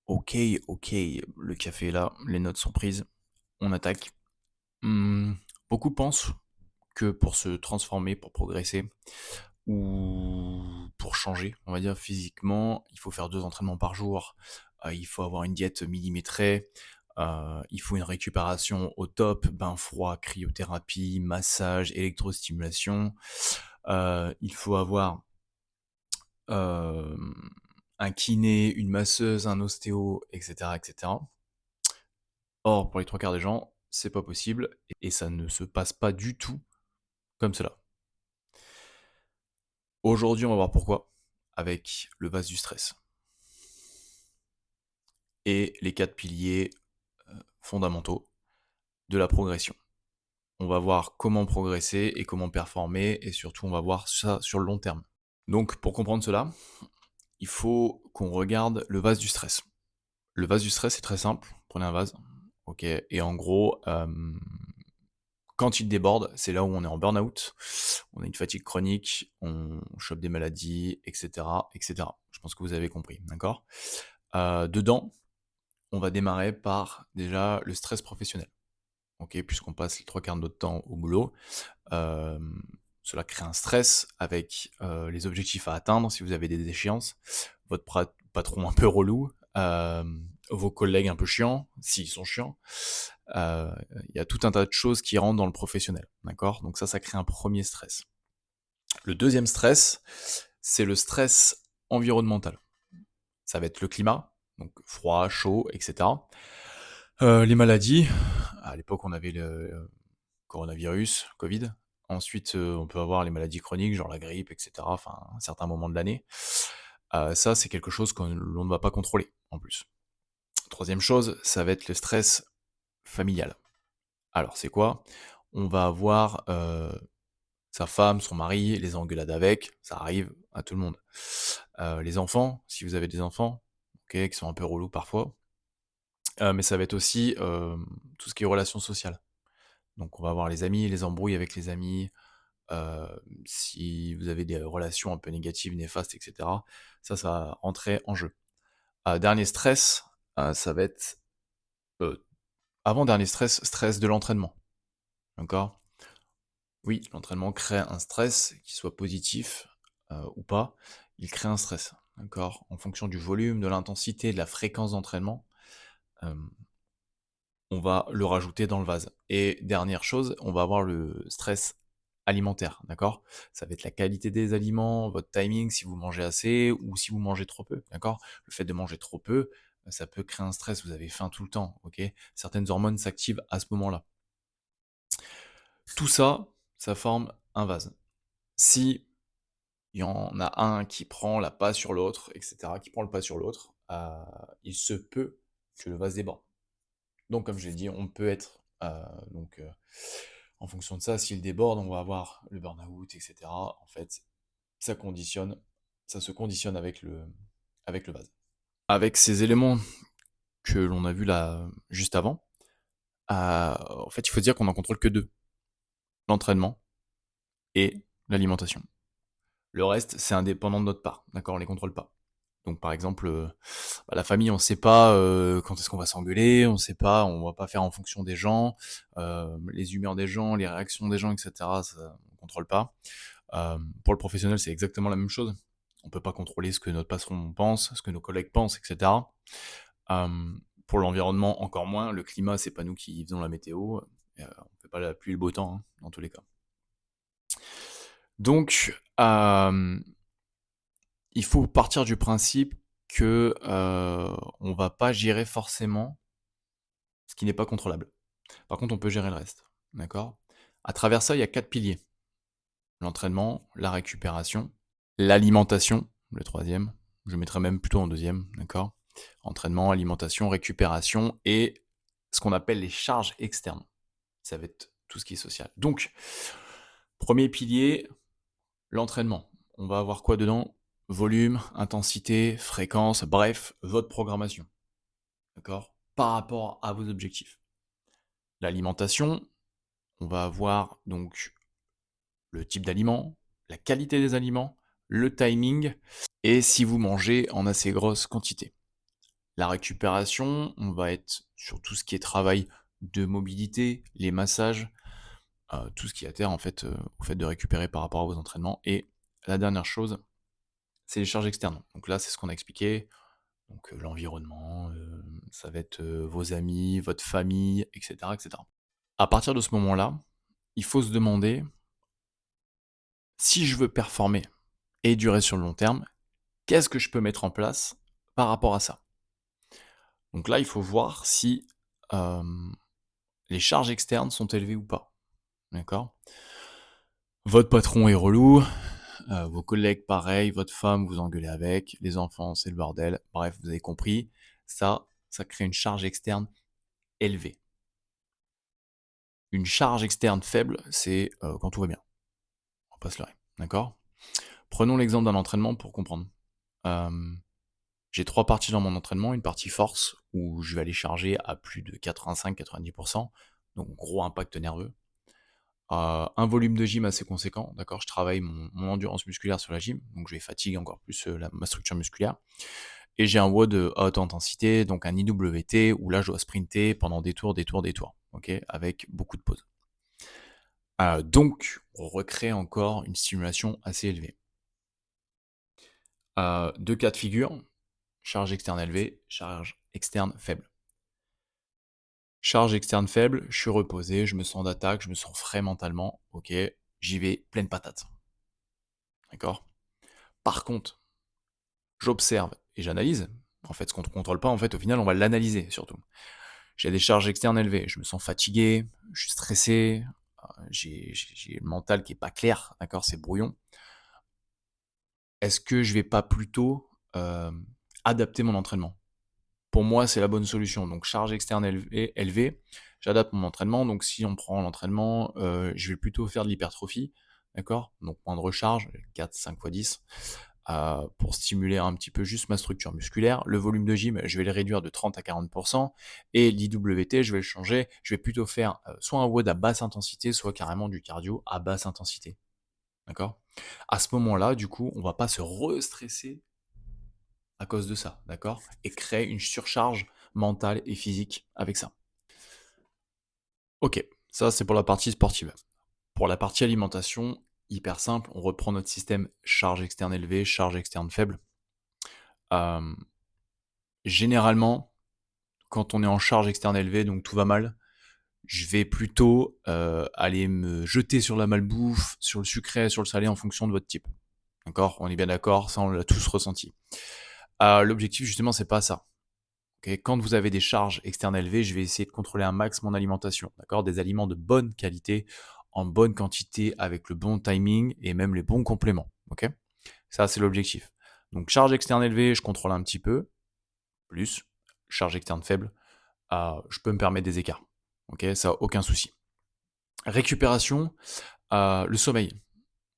OK, OK, le café est là, les notes sont prises, on attaque. Mmh, Beaucoup pensent que pour se transformer, pour progresser ou pour changer, on va dire physiquement, il faut faire 2 entraînements par jour, il faut avoir une diète millimétrée, il faut une récupération au top, bain froid, cryothérapie, massage, électrostimulation, il faut avoir, hem, un kiné, une masseuse, un ostéo et cetera et cetera. Or, pour les 3 quarts des gens, c'est pas possible et ça ne se passe pas du tout comme cela. Aujourd'hui, on va voir pourquoi, avec le vase du stress et les 4 piliers, fondamentaux de la progression. On va voir comment progresser et comment performer et surtout on va voir ça sur le long terme. Donc pour comprendre cela, il faut qu'on regarde le vase du stress. Le vase du stress, c'est très simple. Prenez un vase, OK, et en gros, quand il déborde, c'est là où on est en burn-out, on a une fatigue chronique, on chope des maladies, et cetera, et cetera. Je pense que vous avez compris, d'accord? Dedans, on va démarrer par déjà le stress professionnel, OK? Puisqu'on passe les 3/4 de notre temps au boulot, hem, cela crée un stress avec, les objectifs à atteindre si vous avez des échéances, votre patron un peu relou, vos collègues un peu chiants, s'ils sont chiants. Heu, il y a tout un tas de choses qui rentrent dans le professionnel, d'accord? Donc ça crée un premier stress. Le deuxième stress, c'est le stress environnemental. Ça va être le climat, donc froid, chaud, et cetera. Les maladies, à l'époque on avait le coronavirus, Covid. Ensuite, on peut avoir les maladies chroniques, genre la grippe, et cetera, enfin, à certains moments de l'année. Ça, c'est quelque chose qu'on l'on ne va pas contrôler, en plus. Troisième chose, ça va être le stress familial. Alors, c'est quoi? On va avoir, sa femme, son mari, les engueulades avec, ça arrive à tout le monde. Les enfants, si vous avez des enfants, OK, qui sont un peu relous parfois, mais ça va être aussi, tout ce qui est relations sociales. Donc on va avoir les amis, les embrouilles avec les amis, heu, si vous avez des relations un peu négatives, néfastes et cetera, ça va rentrer en jeu. Dernier stress, ça va être, heu, avant-dernier stress, stress de l'entraînement, d'accord? Oui, l'entraînement crée un stress, qu'il soit positif, ou pas, il crée un stress, d'accord? En fonction du volume, de l'intensité, de la fréquence d'entraînement, hem, on va le rajouter dans le vase et dernière chose, on va avoir le stress alimentaire, d'accord? Ça va être la qualité des aliments, votre timing, si vous mangez assez ou si vous mangez trop peu, d'accord? Le fait de manger trop peu, ça peut créer un stress, vous avez faim tout le temps, OK? Certaines hormones s'activent à ce moment-là. Tout ça, ça forme un vase. Si il y en a un qui prend la pas sur l'autre et cetera, qui prend le pas sur l'autre, il se peut que le vase déborde. Donc comme je l'ai dit, on peut être, en fonction de ça, s'il déborde, on va avoir le burn-out et cetera. En fait, ça conditionne ça se conditionne avec le vase. Avec ces éléments que l'on a vus là, juste avant, en fait, il faut dire qu'on en contrôle que 2, l'entraînement et l'alimentation. Le reste, c'est indépendant de notre part, d'accord? On les contrôle pas. Donc par exemple, la famille, on sait pas, quand est-ce qu'on va s'engueuler, on sait pas, on va pas faire en fonction des gens, les humeurs des gens, les réactions des gens et cetera, ça on contrôle pas. Pour le professionnel, c'est exactement la même chose. On peut pas contrôler ce que notre patron pense, ce que nos collègues pensent et cetera. Pour l'environnement, encore moins. Le climat, c'est pas nous qui faisons la météo, on fait pas la pluie et le beau temps, hein, dans tous les cas. Donc, il faut partir du principe que, on va pas gérer forcément ce qui n'est pas contrôlable. Par contre, on peut gérer le reste, d'accord? À travers ça, il y a 4 piliers: l'entraînement, la récupération, l'alimentation, le troisième, je le mettrais même plutôt en deuxième, d'accord? Entraînement, alimentation, récupération et ce qu'on appelle les charges externes. Ça va être tout ce qui est social. Donc, premier pilier, l'entraînement. On va avoir quoi dedans? Volume, intensité, fréquence, bref, votre programmation, d'accord? Par rapport à vos objectifs. L'alimentation, on va avoir donc le type d'aliment, la qualité des aliments, le timing et si vous mangez en assez grosse quantité. La récupération, on va être sur tout ce qui est travail de mobilité, les massages, tout ce qui a trait en fait, au fait de récupérer par rapport à vos entraînements et la dernière chose, c'est les charges externes. Donc là, c'est ce qu'on a expliqué, donc l'environnement, ça va être, vos amis, votre famille et cetera et cetera. À partir de ce moment-là, il faut se demander: «Si je veux performer et durer sur le long terme, qu'est-ce que je peux mettre en place par rapport à ça?» Donc là, il faut voir si, hem, les charges externes sont élevées ou pas, d'accord? Votre patron est relou, vos collègues pareil, votre femme vous engueulez avec, les enfants c'est le bordel, bref, vous avez compris. Ça crée une charge externe élevée. Une charge externe faible, c'est, quand tout va bien. On va pas se leurrer, d'accord? Prenons l'exemple d'un entraînement pour comprendre. Hem, j'ai 3 parties dans mon entraînement, une partie force où je vais aller charger à plus de 85-90, donc gros impact nerveux. Un volume de gym assez conséquent, d'accord? Je travaille mon endurance musculaire sur la gym, donc je vais fatiguer encore plus, ma structure musculaire et j'ai un WOD, à haute intensité, donc un IWT où là je dois sprinter pendant des tours, des tours, des tours, OK? Avec beaucoup de pauses. Donc on recrée encore une stimulation assez élevée. 2 cas de figure, charge externe élevée, charge externe faible. Charge externe faible, je suis reposé, je me sens d'attaque, je me sens frais mentalement, OK, j'y vais pleine patate, d'accord? Par contre, j'observe et j'analyse. En fait, ce qu'on ne contrôle pas, en fait, au final, on va l'analyser surtout. J'ai des charges externes élevées, je me sens fatigué, je suis stressé, j'ai le mental qui est pas clair, d'accord, c'est brouillon. Est-ce que je vais pas plutôt, adapter mon entraînement? Pour moi, c'est la bonne solution. Donc charge externe élevée, j'adapte mon entraînement. Donc si on prend l'entraînement, je vais plutôt faire de l'hypertrophie, d'accord? Donc point de recharge, 4-5 fois 10, pour stimuler un petit peu juste ma structure musculaire. Le volume de gym, je vais le réduire de 30 à 40 et l'IWT, je vais le changer. Je vais plutôt faire, soit un WOD à basse intensité, soit carrément du cardio à basse intensité, d'accord? À ce moment-là, du coup, on va pas se restresser à cause de ça, d'accord? Et créer une surcharge mentale et physique avec ça. OK, ça c'est pour la partie sportive. Pour la partie alimentation, hyper simple, on reprend notre système charge externe élevée, charge externe faible. Hem, généralement, quand on est en charge externe élevée, donc tout va mal, je vais plutôt, aller me jeter sur la malbouffe, sur le sucré, sur le salé en fonction de votre type. D'accord? On est bien d'accord, ça on l'a tous ressenti. L'objectif justement, c'est pas ça. OK, quand vous avez des charges externes élevées, je vais essayer de contrôler un max mon alimentation, d'accord? Des aliments de bonne qualité, en bonne quantité, avec le bon timing et même les bons compléments, OK? Ça, c'est l'objectif. Donc charge externe élevée, je contrôle un petit peu, plus, charge externe faible, je peux me permettre des écarts, OK? Ça, aucun souci. Récupération, le sommeil.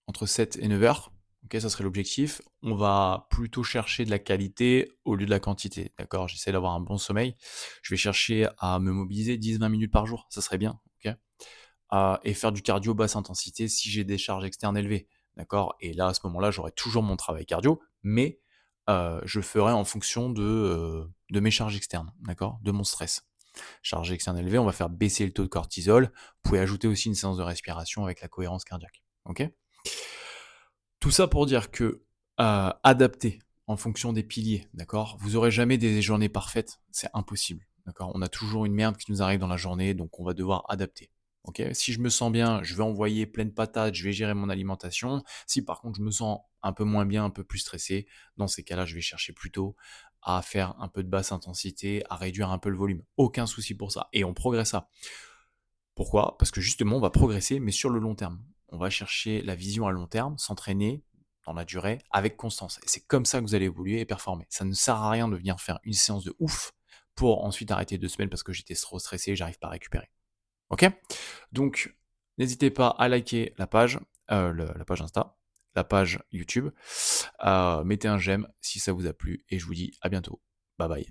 Entre 7 et 9 heures, OK, ça serait l'objectif. On va plutôt chercher de la qualité au lieu de la quantité, d'accord? J'essaie d'avoir un bon sommeil. Je vais chercher à me mobiliser 10-20 minutes par jour, ça serait bien, OK? Et faire du cardio basse intensité si j'ai des charges externes élevées, d'accord? Et là, à ce moment-là, j'aurai toujours mon travail cardio, mais je le ferai en fonction de mes charges externes, d'accord? De mon stress. Charge externe élevée, on va faire baisser le taux de cortisol. Vous pouvez ajouter aussi une séance de respiration avec la cohérence cardiaque, OK? Tout ça pour dire que, adapter en fonction des piliers, d'accord? Vous aurez jamais des journées parfaites, c'est impossible, d'accord? On a toujours une merde qui nous arrive dans la journée, donc on va devoir adapter, OK? Si je me sens bien, je vais envoyer pleine patate, je vais gérer mon alimentation. Si par contre je me sens un peu moins bien, un peu plus stressé, dans ces cas-là, je vais chercher plutôt à faire un peu de basse intensité, à réduire un peu le volume. Aucun souci pour ça et on progressera. Pourquoi? Parce que justement, on va progresser, mais sur le long terme. On va chercher la vision à long terme, s'entraîner dans la durée avec constance. Et c'est comme ça que vous allez évoluer et performer. Ça ne sert à rien de venir faire une séance de ouf pour ensuite arrêter 2 semaines parce que j'étais trop stressé et j'arrive pas à récupérer. OK? Donc, n'hésitez pas à liker la page, la page Insta, la page YouTube. Mettez un j'aime si ça vous a plu et je vous dis à bientôt. Bye bye.